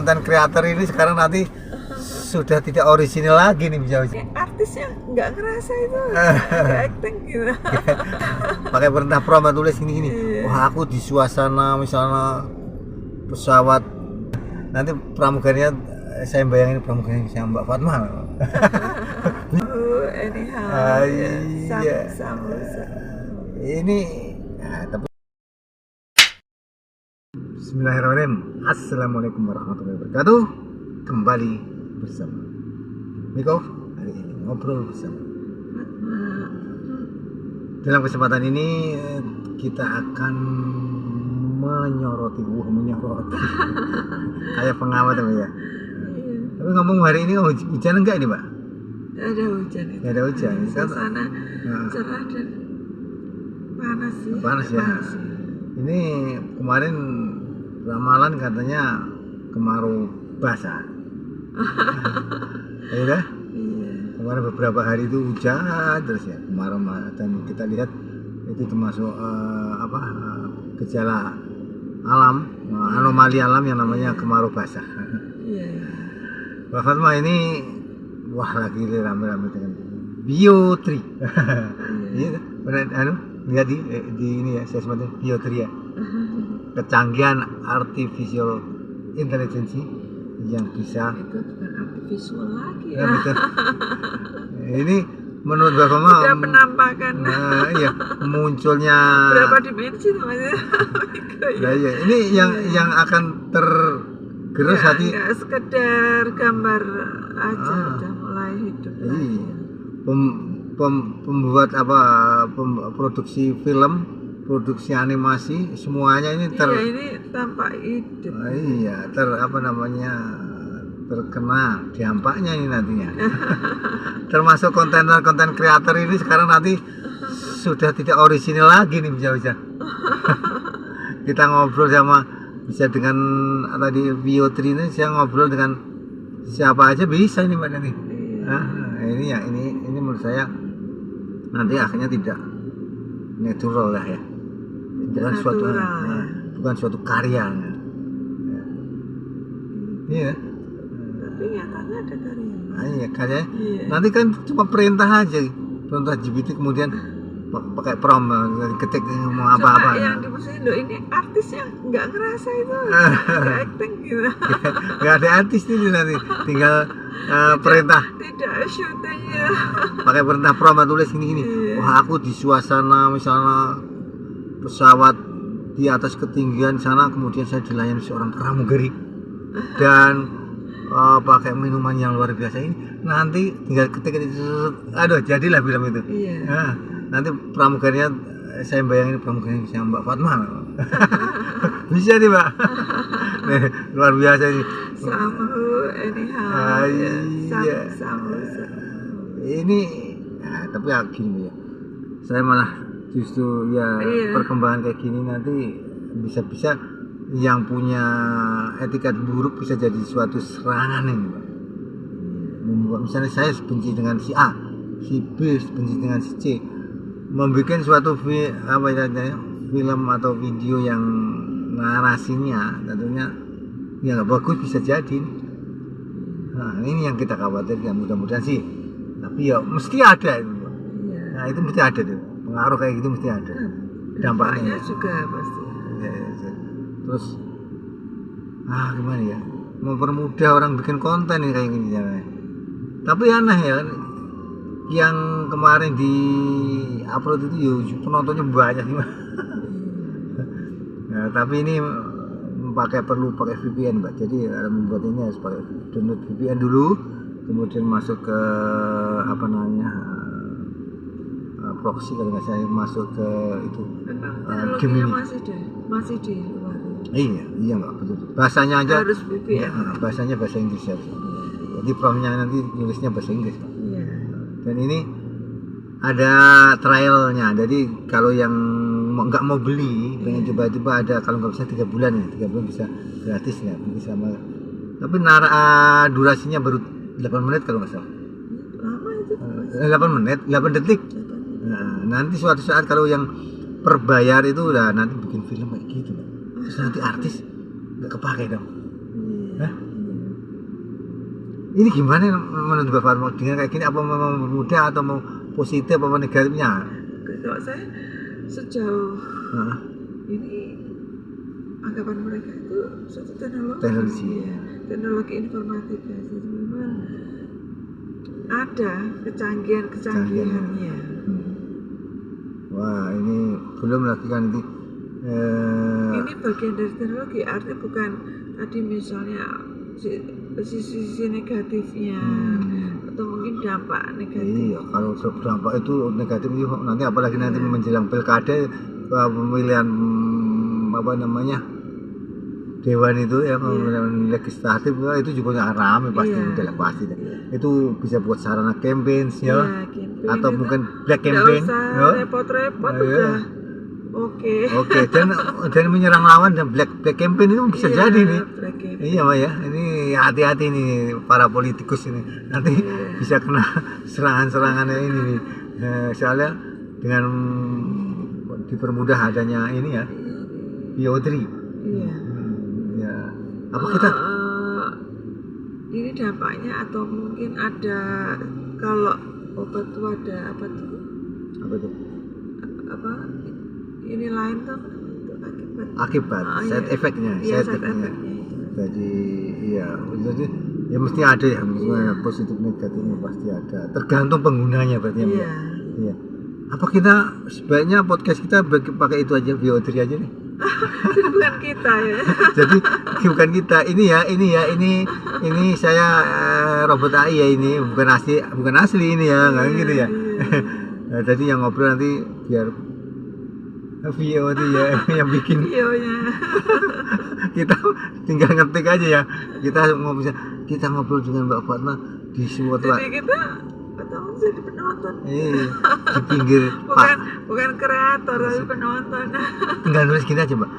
konten kreator ini sekarang nanti sudah tidak orisinal lagi nih bisa. Artisnya nggak ngerasa itu acting gitu. Pakai perintah prompt tulis ini. Wah, aku di suasana misalnya pesawat, nanti pramugarinya saya bayangin pramugarinya bisa Mbak Fatma. Anyhow, iya. sama. Ini tapi Bismillahirrahmanirrahim. Assalamualaikum warahmatullahi wabarakatuh. Kembali bersama Miko hari ini ngobrol bersama. Dalam kesempatan ini kita akan menyoroti kayak pengamat ya. Tapi ngomong hari ini hujan enggak ini, Mbak? Ada hujan. Nggak ada hujan. Suasana cerah dan panas sih. Panas ya. Ini kemarin ramalan katanya kemarau basah. Ya udah. Iya. Kemarin beberapa hari itu hujan terus ya, kemarau, dan kita lihat itu termasuk gejala alam, anomali alam yang namanya kemarau basah. Iya. Mbak Fatma ini wah lagi rame-rame dengan biotri. Iya, benar lihat di ini ya, saya sebutnya biotri ya. Kecanggihan artificial intelligence yang bisa Itu bukan artificial lagi ya. betul. Ini menurut Mbak Fatma Sudah penampakan. iya, munculnya Berapa dimensi namanya? nah, iya. Ini yang akan tergerus hati. Enggak sekedar gambar aja, udah mulai hidup lagi. Pembuat produksi film, produksi animasi, semuanya ini Iya, ini tampak hidup. iya, terkena dampaknya ini nantinya. Termasuk konten kreator ini sekarang nanti sudah tidak orisinal lagi nih bisa. Kita ngobrol sama bisa dengan tadi biotri ini, saya ngobrol dengan siapa aja bisa ini Mbak Nani. Ini menurut saya nanti akhirnya tidak natural lah ya. Bukan suatu karya. Iya. Tapi nyatanya ada karya. Iya, karya. Iya. Nanti kan cuma perintah aja. Perintah GPT kemudian pakai prompt ketik mau apa-apa. Yang di musim Indo ini artisnya nggak ngerasa itu acting gitu. Nggak ada artis ini nanti, tinggal perintah. Tidak syutingnya. Pakai perintah prompt tulis ini. Wah, aku di suasana misalnya pesawat di atas ketinggian sana, kemudian saya dilayani seorang pramugari dan pakai minuman yang luar biasa ini. Nanti tinggal ketik jadilah film itu. Iya. Nah, nanti pramugarinya saya bayangin pramugarinya bisa Mbak Fatma. Bisa nih Mbak. Nih, luar biasa ini. Anyhow. Iya. Sama. Ini tapi gini ya, saya malah justru ya perkembangan kayak gini nanti bisa yang punya etikat buruk bisa jadi suatu serangan ini Mbak. Membuat misalnya saya benci dengan si A, si B benci dengan si C, membuat suatu film atau video yang narasinya tentunya ya nggak bagus bisa jadi. Nah ini yang kita khawatirkan, mudah-mudahan sih, tapi ya mesti ada itu. Nah itu mesti ada tuh, pengaruh kayak gitu mesti ada dampaknya juga pasti. Ya. Terus gimana ya, mempermudah orang bikin konten ini kayak gini ya. Tapi aneh ya, yang kemarin di upload itu ya penontonnya banyak sih. Nah, tapi ini perlu pakai VPN Mbak. Jadi membuat ini harus pakai download VPN dulu, kemudian masuk ke proxy kalau nggak saya masuk ke itu game ini. Masih di luar. Iya Mbak, betul. Bahasanya aja harus VPN. Ya, bahasanya bahasa Inggris ya. Jadi promnya nanti nulisnya bahasa Inggris Pak. Iya. Dan ini ada trialnya. Jadi kalau yang nggak mau beli, pengen coba-coba ada, kalau nggak bisa 3 bulan ya, 3 bulan bisa gratis ya, bisa sama. Tapi durasinya baru 8 menit kalau nggak salah. Lama itu. 8 menit, 8 detik. Nah, nanti suatu saat kalau yang perbayar itu udah nanti bikin film kayak gitu, terus nanti artis nggak kepake dong. Ini gimana menurut Mbak Farma dengan kayak gini, apa memang mudah atau mau positif apa negatifnya? Kalau saya sejauh ini anggapan mereka itu suatu teknologi. Ya, teknologi informatika. Jadi memang ada kecanggihannya. Wah, ini belum lagi kan nanti. Ini bagian dari teknologi, artinya bukan tadi misalnya sisi negatifnya atau mungkin dampak negatif. Iya, kalau dampak itu negatif itu nanti apalagi nanti menjelang pilkada, pemilihan apa namanya dewan itu ya, pemilihan legislatif itu juga rame pasti, udah pasti. Itu bisa buat sarana campaign ya, atau mungkin black campaign. Nggak usah repot-repot udah. Oke. Dan menyerang lawan dan black campaign itu bisa jadi nih. Iya Mbak ya, ini hati-hati nih para politikus ini, nanti bisa kena serangan-serangannya ini nih. Soalnya dengan dipermudah adanya ini ya, biotri. Iya. Ya. Apa kita? Ini dampaknya atau mungkin ada kalau obat itu ada apa tuh? Apa itu? Apa? Ini lain tuh akibat side effect-nya. Jadi ya mesti ada ya, positif negatifnya pasti ada, tergantung penggunanya berarti ya. Iya. Apa kita sebaiknya podcast kita pakai itu aja, biotri aja nih? Jadi bukan kita ya. Jadi bukan kita, ini saya robot AI ya, ini bukan asli ini ya, nggak gitu ya. Nah, jadi yang ngobrol nanti biar VO itu ya yang bikin kita tinggal ngetik aja ya, kita ngobrol dengan Mbak Fatma di suatu jadi kita jadi penonton di pinggir bukan kreator tapi penonton. Tinggal nulis gini aja Mbak,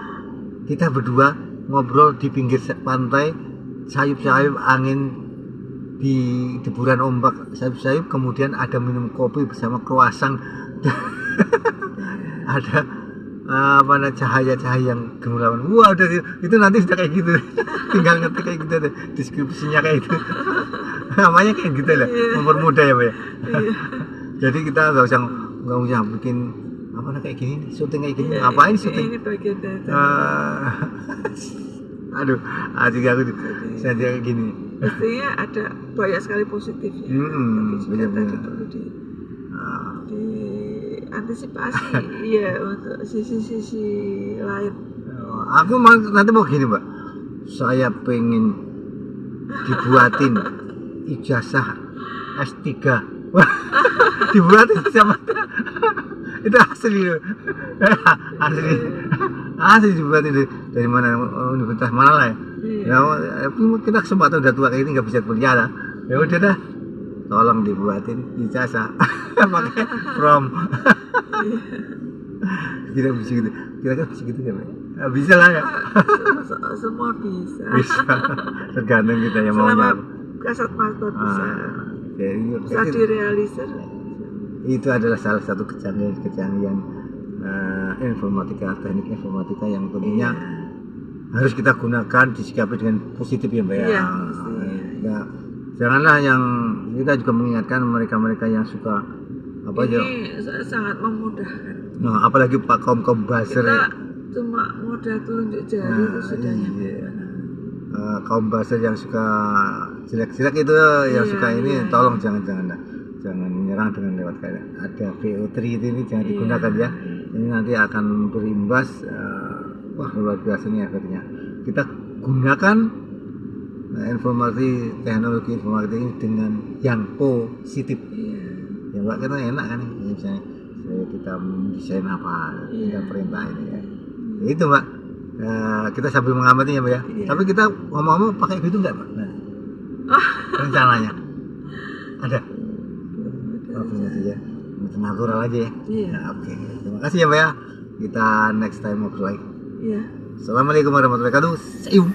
kita berdua ngobrol di pinggir pantai, sayup-sayup angin di deburan ombak, sayup-sayup kemudian ada minum kopi bersama croissant. Ada cahaya-cahaya yang gemerlapan. Wah, udah itu nanti sudah kayak gitu. Tinggal ngetik kayak gitu deh, deskripsinya kayak gitu. Namanya kayak gitu lah, mempermudah ya Pak ya. Jadi kita nggak usah bikin kayak gini, syuting kayak gini. Ngapain syuting? Ini bagian dari aduh, asik aku saya kayak gini. Pastinya ada banyak sekali positifnya. Tapi juga tadi perlu antisipasi ya untuk sisi-sisi lain. Aku nanti mau gini Mbak, saya pengen dibuatin ijazah S3. Dibuatin sama itu asli loh. asli dibuatin dari mana, universitas mana lah ya. Ya kita kesempatan udah tua kayak ini nggak bisa kuliah lah, ya udah dah, tolong dibuatin ijazah pakai prom. Kira-kira bisa gitu ya Mbak? Bisa lah ya. Semua bisa. Tergantung kita yang mau nyampe. Kasat mata bisa. Bisa direalisir. Itu adalah salah satu kecanggihan informatika, teknik informatika yang tentunya harus kita gunakan, disikapi dengan positif ya Mbak ya. Ya, janganlah yang kita juga mengingatkan mereka-mereka yang suka ini sangat memudahkan. Nah, apalagi Pak kaum buzzer. Kita cuma modal telunjuk jari itu sudah nyampe. Kaum buzzer yang suka jelek-jelek itu, yang suka ini, tolong jangan menyerang dengan lewat kayak ada VO3 ini jangan digunakan ya. Ini nanti akan berimbas. Wah, luar biasa nih akhirnya. Kita gunakan teknologi informatika ini dengan yang positif. Ya Mbak, kita enak kan misalnya kita desain apa, kita perintah ini ya. Itu Mbak, kita sambil mengamati ya Mbak ya. Tapi kita ngomong-ngomong pakai gitu nggak Mbak? Rencananya ada? Ya, natural aja ya. Oke. Terima kasih ya Mbak ya. Kita next time ngobrol lagi. Assalamualaikum warahmatullahi wabarakatuh. See you.